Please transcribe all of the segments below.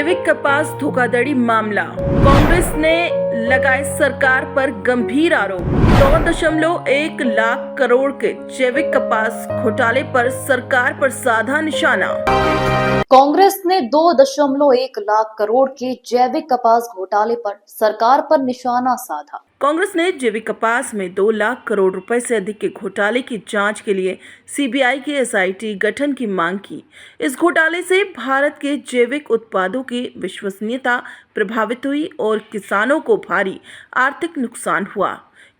जैविक कपास धोखाधड़ी मामला, कांग्रेस ने लगाए सरकार पर गंभीर आरोप। 2.1 लाख करोड़ के जैविक कपास घोटाले पर सरकार पर साधा निशाना। कांग्रेस ने 2.1 लाख करोड़ के जैविक कपास घोटाले पर सरकार पर निशाना साधा। कांग्रेस ने जैविक कपास में 2 लाख करोड़ रुपए से अधिक के घोटाले की जांच के लिए सीबीआई की एसआईटी गठन की मांग की। इस घोटाले से भारत के जैविक उत्पादों की विश्वसनीयता प्रभावित हुई और किसानों को भारी आर्थिक नुकसान हुआ।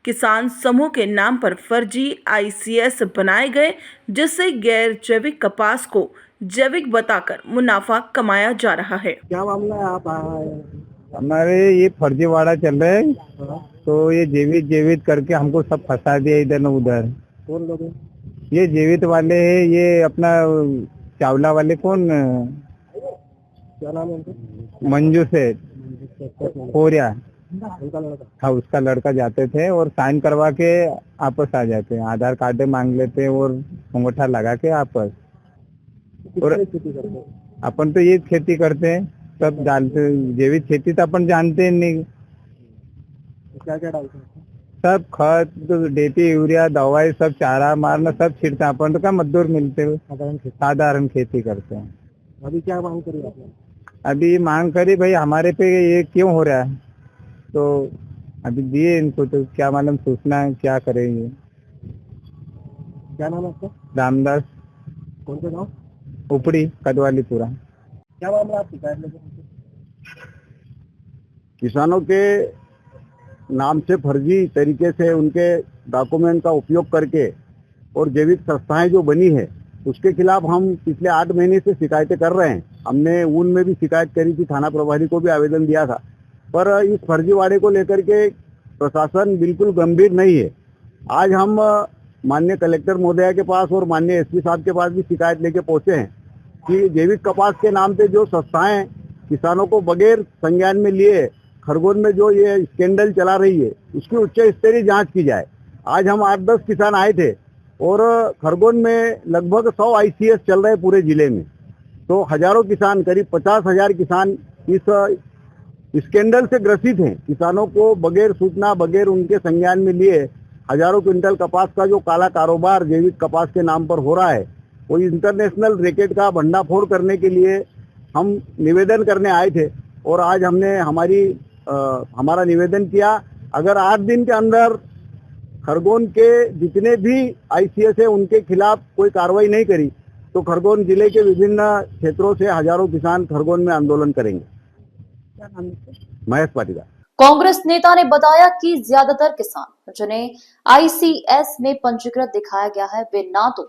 किसान समूह के नाम पर फर्जी आईसीएस बनाए गए, जिससे गैर जैविक कपास को जैविक बताकर मुनाफा कमाया जा रहा है। क्या मामला है? आप हमारे ये फर्जीवाड़ा चल रहा है, तो ये जैविक करके हमको सब फंसा दिया इधर न उधर। कौन लोग हैं? ये जैविक वाले है, ये अपना चावला वाले कौन, क्या नाम है उनका? मंजू से कोरिया उनका लड़का। था, उसका लड़का जाते थे और साइन करवा के आपस आ जाते हैं, आधार कार्ड मांग लेते हैं और अंगूठा लगा के आपस। और खेती करते हैं? अपन तो ये खेती करते हैं, सब जानते, जैविक खेती तो अपन जानते ही नहीं। क्या क्या डालते हैं? सब खत, डीएपी, यूरिया, दवाई, सब चारा मारना सब छिड़ते हैं। अपन तो क्या मजदूर मिलते हुए साधारण खेती करते हैं। अभी क्या मांग करी आपने? अभी मांग करी भाई हमारे पे ये क्यों हो रहा है, तो अभी दिए इनको, तो क्या मालूम सूचना है क्या करेंगे। क्या नाम है आपका? रामदास, कौन से गाँव? उपड़ी कदवालीपुरा। क्या मामला? आप शिकायत लेके? किसानों के नाम से फर्जी तरीके से उनके डॉक्यूमेंट का उपयोग करके और जैविक संस्थाएं जो बनी है उसके खिलाफ हम पिछले 8 महीने से शिकायतें कर रहे हैं। हमने ऊन में भी शिकायत करी थी, थाना प्रभारी को भी आवेदन दिया था, पर इस फर्जीवाड़े को लेकर के प्रशासन बिल्कुल गंभीर नहीं है। आज हम माननीय कलेक्टर महोदया के पास और माननीय एसपी साहब के पास भी शिकायत लेके पहुंचे हैं कि जैविक कपास के नाम पे जो संस्थाएं किसानों को बगैर संज्ञान में लिए खरगोन में जो ये स्कैंडल चला रही है उसकी उच्च स्तरीय जांच की जाए। आज हम 8-10 किसान आए थे और खरगोन में लगभग 100 आईसीएस चल रहे पूरे जिले में, तो हजारों किसान, करीब 50,000 किसान इस स्कैंडल से ग्रसित हैं। किसानों को बगैर सूचना, बगैर उनके संज्ञान में लिए हजारों क्विंटल कपास का जो काला कारोबार जैविक कपास के नाम पर हो रहा है, वो इंटरनेशनल रैकेट का भंडाफोड़ करने के लिए हम निवेदन करने आए थे। और आज हमने हमारा निवेदन किया, अगर 8 दिन के अंदर खरगोन के जितने भी आईसीएस है उनके खिलाफ कोई कार्रवाई नहीं करी तो खरगोन जिले के विभिन्न क्षेत्रों से हजारों किसान खरगोन में आंदोलन करेंगे। क्या नाम है? महेश पाटीदार। कांग्रेस नेता ने बताया कि ज्यादातर किसान जिन्हें आईसीएस में पंजीकृत दिखाया गया है, वे ना तो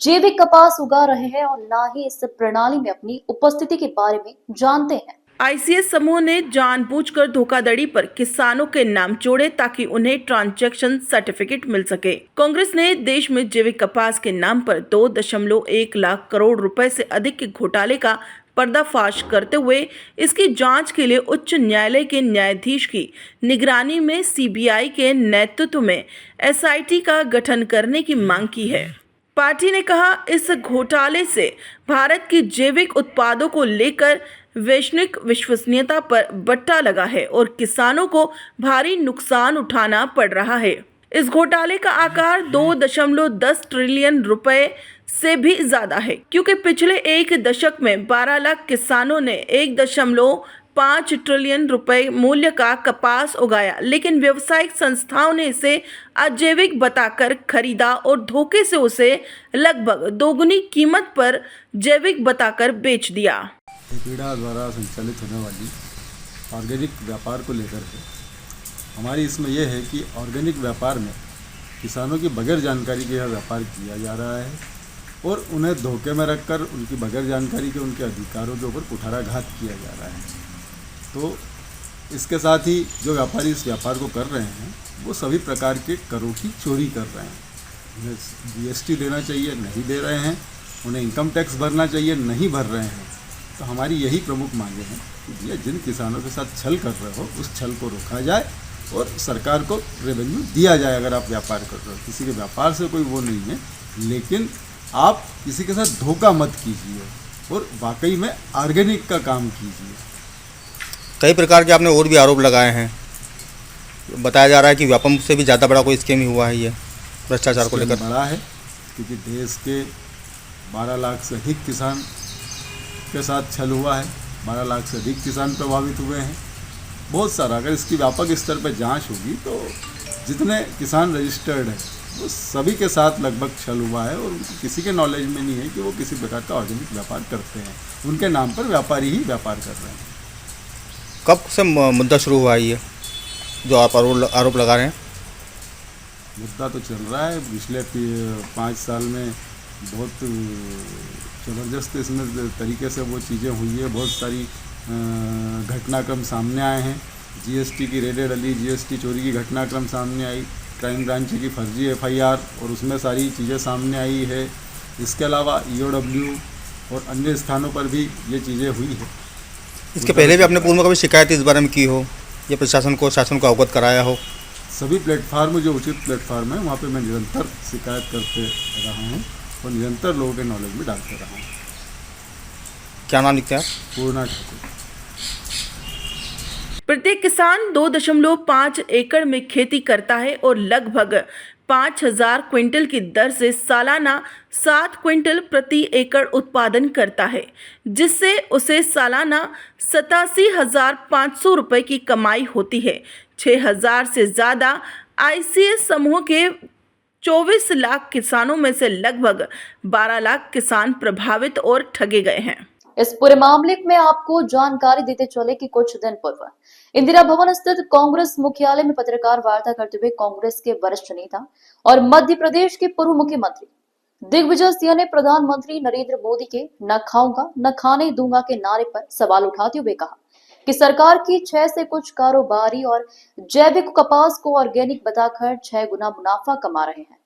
जैविक कपास उगा रहे हैं और ना ही इस प्रणाली में अपनी उपस्थिति के बारे में जानते हैं। आईसीएस समूह ने जानबूझकर धोखाधड़ी पर किसानों के नाम जोड़े ताकि उन्हें ट्रांजैक्शन सर्टिफिकेट मिल सके। कांग्रेस ने देश में जैविक कपास के नाम पर 2.1 लाख करोड़ रुपए से अधिक के घोटाले का पर्दाफाश करते हुए इसकी जांच के लिए उच्च न्यायालय के न्यायाधीश की निगरानी में सीबीआई के नेतृत्व में एसआईटी का गठन करने की मांग की है। पार्टी ने कहा, इस घोटाले से भारत की जैविक उत्पादों को लेकर वैश्विक विश्वसनीयता पर बट्टा लगा है और किसानों को भारी नुकसान उठाना पड़ रहा है। इस घोटाले का आकार 2.10 ट्रिलियन रुपए से भी ज्यादा है, क्योंकि पिछले 1 दशक में 12 लाख किसानों ने 1.5 ट्रिलियन रुपए मूल्य का कपास उगाया, लेकिन व्यावसायिक संस्थाओं ने इसे अजैविक बताकर खरीदा और धोखे से उसे लगभग दोगुनी कीमत पर जैविक बताकर बेच दिया। पीड़ा द्वारा संचालित होने वाली ऑर्गेनिक व्यापार को लेकर के हमारी इसमें यह है कि ऑर्गेनिक व्यापार में किसानों की बगैर जानकारी के यह व्यापार किया जा रहा है और उन्हें धोखे में रखकर उनकी बगैर जानकारी के उनके अधिकारों के ऊपर कुठाराघात किया जा रहा है। तो इसके साथ ही जो व्यापारी इस व्यापार को कर रहे हैं वो सभी प्रकार के करों की चोरी कर रहे हैं। उन्हें जीएसटी देना चाहिए, नहीं दे रहे हैं, उन्हें इनकम टैक्स भरना चाहिए, नहीं भर रहे हैं। तो हमारी यही प्रमुख मांगे हैं कि भैया जिन किसानों के साथ छल कर रहे हो उस छल को रोका जाए और सरकार को रेवेन्यू दिया जाए। अगर आप व्यापार कर रहे हो, किसी के व्यापार से कोई वो नहीं है, लेकिन आप किसी के साथ धोखा मत कीजिए और वाकई में ऑर्गेनिक का काम कीजिए। कई प्रकार के आपने और भी आरोप लगाए हैं। बताया जा रहा है कि व्यापम से भी ज़्यादा बड़ा कोई स्कीम ही हुआ है ये भ्रष्टाचार को लेकर। बड़ा है क्योंकि देश के 12 लाख से अधिक किसान के साथ छल हुआ है। 12 लाख से अधिक किसान प्रभावित हुए हैं। बहुत सारा, अगर इसकी व्यापक स्तर पर जांच होगी तो जितने किसान रजिस्टर्ड हैं वो सभी के साथ लगभग छल हुआ है और उनको किसी के नॉलेज में नहीं है कि वो किसी प्रकार का ऑर्गेनिक व्यापार करते हैं। उनके नाम पर व्यापारी ही व्यापार कर रहे हैं। कब से मुद्दा शुरू हुआ है ये जो आप आरोप लगा रहे हैं? मुद्दा तो चल रहा है, पिछले 5 साल में बहुत ज़बरदस्त इसमें तरीके से वो चीज़ें हुई है। बहुत सारी घटनाक्रम सामने आए हैं। जीएसटी की रेडें डली, जीएसटी चोरी की घटनाक्रम सामने आई, क्राइम ब्रांच की फर्जी एफआईआर और उसमें सारी चीज़ें सामने आई है। इसके अलावा ईओडब्ल्यू और अन्य स्थानों पर भी ये चीज़ें हुई है। इसके पहले भी आपने पूर्व में कभी शिकायत इस बारे में की हो या प्रशासन को शासन को अवगत कराया हो? सभी प्लेटफार्म जो उचित प्लेटफार्म है वहाँ पे मैं निरंतर शिकायत करते रहा हूँ और निरंतर लोगों के नॉलेज में डालते रहा हूँ। क्या नाम लिखते हैं आप? पूर्णा ठाकुर। प्रत्येक किसान 2.5 एकड़ में खेती करता है और लगभग 5,000 क्विंटल की दर से सालाना 7 क्विंटल प्रति एकड़ उत्पादन करता है, जिससे उसे सालाना 87,500 रुपये की कमाई होती है। 6,000 से ज़्यादा ICS समूह के 24 लाख किसानों में से लगभग 12 लाख किसान प्रभावित और ठगे गए हैं। इस पूरे मामले में आपको जानकारी देते चले कि कुछ दिन पूर्व इंदिरा भवन स्थित कांग्रेस मुख्यालय में पत्रकार वार्ता करते हुए कांग्रेस के वरिष्ठ नेता और मध्य प्रदेश के पूर्व मुख्यमंत्री दिग्विजय सिंह ने प्रधानमंत्री नरेंद्र मोदी के न खाऊंगा न खाने दूंगा के नारे पर सवाल उठाते हुए कहा कि सरकार की 6 से कुछ कारोबारी और जैविक कपास को ऑर्गेनिक बताकर 6 गुना मुनाफा कमा रहे हैं,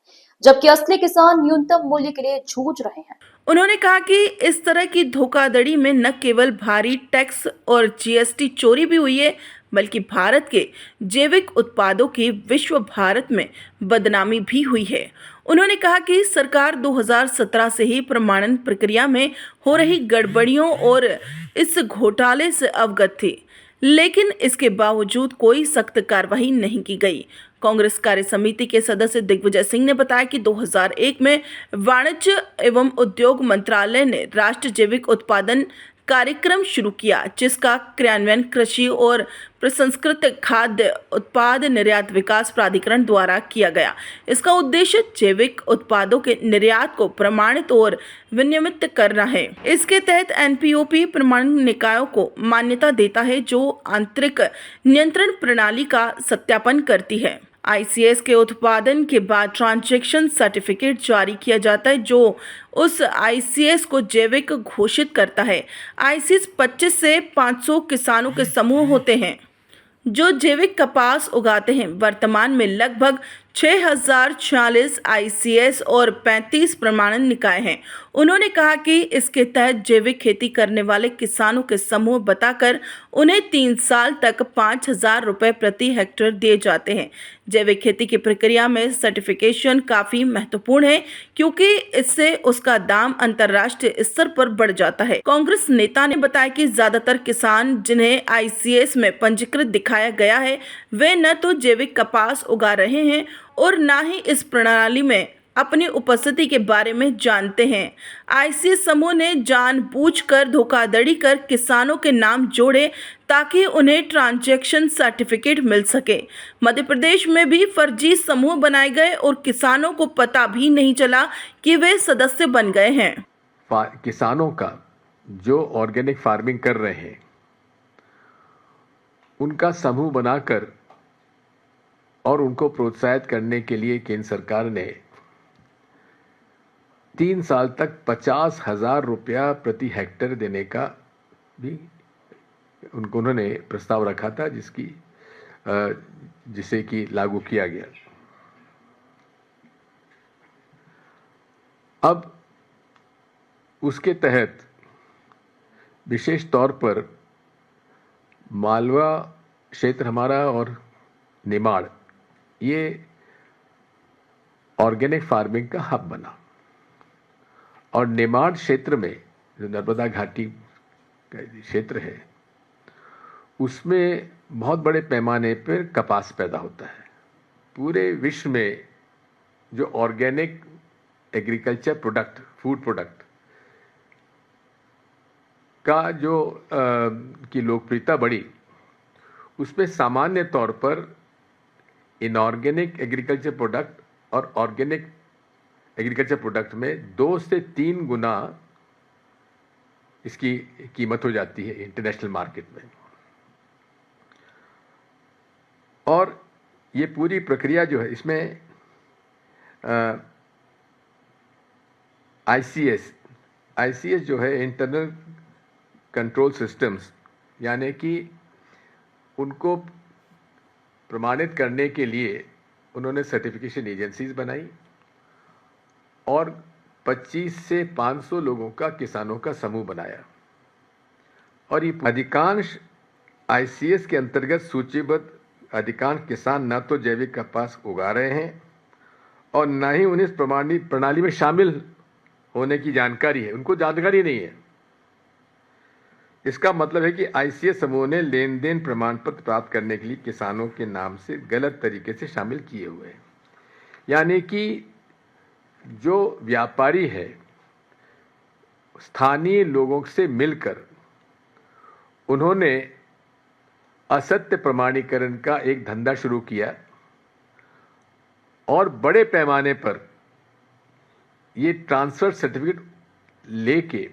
जबकि असली किसान न्यूनतम मूल्य के लिए जूझ रहे हैं। उन्होंने कहा कि इस तरह की धोखाधड़ी में न केवल भारी टैक्स और जीएसटी चोरी भी हुई है, बल्कि भारत के जैविक उत्पादों की विश्व भारत में बदनामी भी हुई है। उन्होंने कहा कि सरकार 2017 से ही प्रमाणन प्रक्रिया में हो रही गड़बड़ियों और इस घोटाले से अवगत थी, लेकिन इसके बावजूद कोई सख्त कार्रवाई नहीं की गई। कांग्रेस कार्य समिति के सदस्य दिग्विजय सिंह ने बताया कि 2001 में वाणिज्य एवं उद्योग मंत्रालय ने राष्ट्रीय जैविक उत्पादन कार्यक्रम शुरू किया, जिसका क्रियान्वयन कृषि और प्रसंस्कृत खाद्य उत्पाद निर्यात विकास प्राधिकरण द्वारा किया गया। इसका उद्देश्य जैविक उत्पादों के निर्यात को प्रमाणित और विनियमित करना है। इसके तहत एनपीओपी प्रमाणन निकायों को मान्यता देता है, जो आंतरिक नियंत्रण प्रणाली का सत्यापन करती है। ICS के उत्पादन के बाद ट्रांजैक्शन सर्टिफिकेट जारी किया जाता है, जो उस ICS को जैविक घोषित करता है। ICS 25 से 500 किसानों के समूह होते हैं जो जैविक कपास उगाते हैं। वर्तमान में लगभग 6,046 ICS और 35 प्रमाणन निकाय हैं। उन्होंने कहा कि इसके तहत जैविक खेती करने वाले किसानों के समूह बताकर उन्हें 3 साल तक 5,000 रुपये प्रति हेक्टेयर दिए जाते हैं। जैविक खेती की प्रक्रिया में सर्टिफिकेशन काफ़ी महत्वपूर्ण है, क्योंकि इससे उसका दाम अंतर्राष्ट्रीय स्तर पर बढ़ जाता है। कांग्रेस नेता ने बताया कि ज़्यादातर किसान जिन्हें ICS में पंजीकृत दिखाया गया है, वे न तो जैविक कपास उगा रहे हैं और न ही इस प्रणाली में अपनी उपस्थिति के बारे में जानते हैं। ICS समूह ने जानबूझकर धोखाधड़ी कर किसानों के नाम जोड़े ताकि उन्हें ट्रांजैक्शन सर्टिफिकेट मिल सके। मध्य प्रदेश में भी फर्जी समूह बनाए गए और किसानों को पता भी नहीं चला कि वे सदस्य बन गए हैं। किसानों का जो ऑर्गेनिक फार्मिंग कर रहे हैं उनका समूह बनाकर और उनको प्रोत्साहित करने के लिए केंद्र सरकार ने 3 साल तक 50,000 रुपया प्रति हेक्टेयर देने का भी उन्होंने प्रस्ताव रखा था, जिसे कि लागू किया गया। अब उसके तहत विशेष तौर पर मालवा क्षेत्र हमारा और निमाड़ ये ऑर्गेनिक फार्मिंग का हब बना और निमाड़ क्षेत्र में जो नर्मदा घाटी का क्षेत्र है उसमें बहुत बड़े पैमाने पर कपास पैदा होता है। पूरे विश्व में जो organic agriculture product, food product का जो की लोकप्रियता बढ़ी, उसमें सामान्य तौर पर इनऑर्गेनिक एग्रीकल्चर प्रोडक्ट और ऑर्गेनिक एग्रीकल्चर प्रोडक्ट में 2 से 3 गुना इसकी कीमत हो जाती है इंटरनेशनल मार्केट में। और ये पूरी प्रक्रिया जो है, इसमें आईसीएस जो है, इंटरनल कंट्रोल सिस्टम्स, यानी कि उनको प्रमाणित करने के लिए उन्होंने सर्टिफिकेशन एजेंसीज बनाई और 25 से 500 लोगों का, किसानों का समूह बनाया। और ये अधिकांश आईसीएस के अंतर्गत सूचीबद्ध अधिकांश किसान न तो जैविक कपास उगा रहे हैं और न ही उन्हें इस प्रणाली में शामिल होने की जानकारी है, उनको जानकारी नहीं है। इसका मतलब है कि आईसीएस समूह ने लेन देन प्रमाण पत्र प्राप्त करने के लिए किसानों के नाम से गलत तरीके से शामिल किए हुए हैं। यानी कि जो व्यापारी है, स्थानीय लोगों से मिलकर उन्होंने असत्य प्रमाणीकरण का एक धंधा शुरू किया और बड़े पैमाने पर ये ट्रांसफर सर्टिफिकेट लेके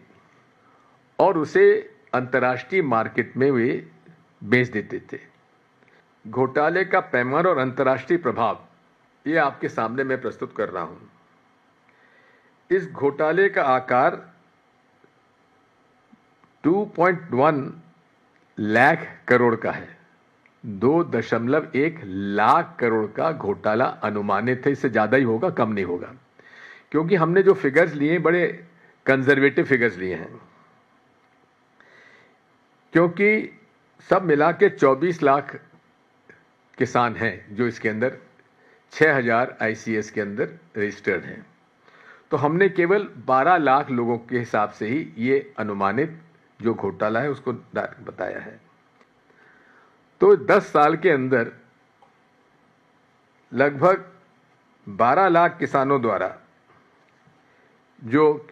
और उसे अंतर्राष्ट्रीय मार्केट में वे बेच देते थे। घोटाले का पैमाना और अंतर्राष्ट्रीय प्रभाव ये आपके सामने मैं प्रस्तुत कर रहा हूं। इस घोटाले का आकार 2.1 लाख करोड़ का है। 2.1 लाख करोड़ का घोटाला अनुमानित है, इससे ज्यादा ही होगा, कम नहीं होगा, क्योंकि हमने जो फिगर्स लिए बड़े कंजर्वेटिव फिगर्स लिए हैं, क्योंकि सब मिला के 24 लाख किसान हैं जो इसके अंदर 6000 आईसीएस के अंदर रजिस्टर्ड हैं। तो हमने केवल 12 लाख लोगों के हिसाब से ही ये अनुमानित जो घोटाला है उसको बताया है। तो 10 साल के अंदर लगभग 12 लाख किसानों द्वारा जो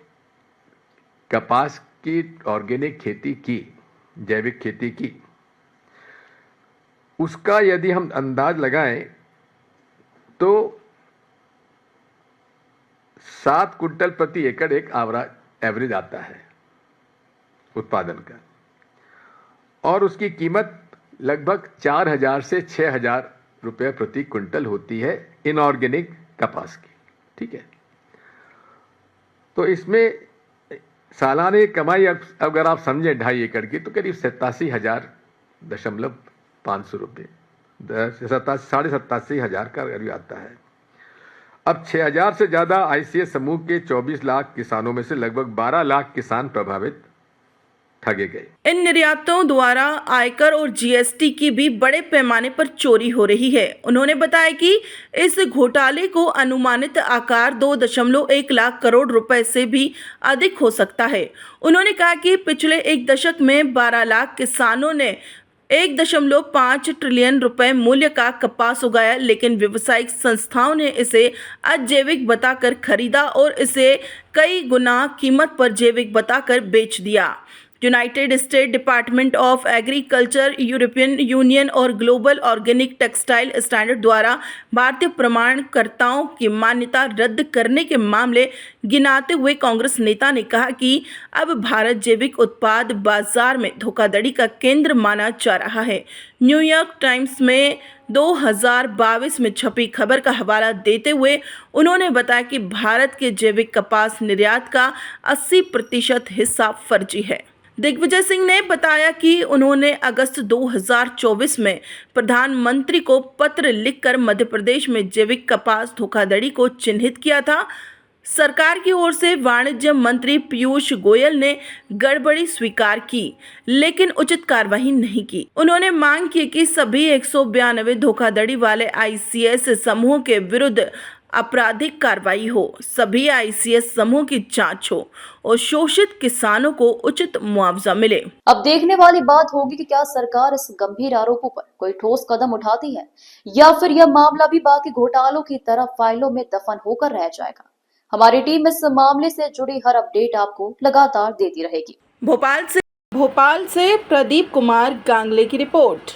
कपास की ऑर्गेनिक खेती की, जैविक खेती की, उसका यदि हम अंदाज लगाएं तो 7 कुंटल प्रति एकड़ एक एवरेज आता है उत्पादन का, और उसकी कीमत लगभग 4000 से 6000 रुपये प्रति क्विंटल होती है इनऑर्गेनिक कपास की। ठीक है, तो इसमें सालाना कमाई अगर आप समझें 2.5 एकड़ की तो करीब 87,500 रुपये, 87,500 का करीब आता है। अब 6000 से ज्यादा आईसीएस समूह के 24 लाख किसानों में से लगभग 12 लाख किसान प्रभावित ठगे गए। इन निर्यातों द्वारा आयकर और जीएसटी की भी बड़े पैमाने पर चोरी हो रही है। उन्होंने बताया कि इस घोटाले को अनुमानित आकार 2.1 लाख करोड़ रुपए से भी अधिक हो सकता है। उन्होंने कहा कि पिछले एक दशक में 12 लाख किसानों ने 1.5 ट्रिलियन रुपए मूल्य का कपास उगाया, लेकिन व्यावसायिक संस्थाओं ने इसे अजैविक बताकर खरीदा और इसे कई गुना कीमत पर जैविक बताकर बेच दिया। United state department of agriculture, European union और ग्लोबल ऑर्गेनिक टेक्सटाइल स्टैंडर्ड द्वारा भारतीय प्रमाणकर्ताओं की मान्यता रद्द करने के मामले गिनाते हुए कांग्रेस नेता ने कहा कि अब भारत जैविक उत्पाद बाजार में धोखाधड़ी का केंद्र माना जा रहा है। न्यूयॉर्क टाइम्स में 2022 में छपी खबर का हवाला देते हुए उन्होंने बताया कि भारत के जैविक कपास निर्यात का 80% हिस्सा फर्जी है। दिग्विजय सिंह ने बताया कि उन्होंने अगस्त 2024 में प्रधानमंत्री को पत्र लिखकर मध्य प्रदेश में जैविक कपास धोखाधड़ी को चिन्हित किया था। सरकार की ओर से वाणिज्य मंत्री पीयूष गोयल ने गड़बड़ी स्वीकार की, लेकिन उचित कार्रवाई नहीं की। उन्होंने मांग की कि सभी 192 धोखाधड़ी वाले आईसीएस समूह के विरुद्ध आपराधिक कार्रवाई हो, सभी आईसीएस समूह की जांच हो और शोषित किसानों को उचित मुआवजा मिले। अब देखने वाली बात होगी कि क्या सरकार इस गंभीर आरोपों पर कोई ठोस कदम उठाती है या फिर यह मामला भी बाकी घोटालों की तरह फाइलों में दफन होकर रह जाएगा। हमारी टीम इस मामले से जुड़ी हर अपडेट आपको लगातार देती रहेगी। भोपाल से प्रदीप कुमार गांगले की रिपोर्ट।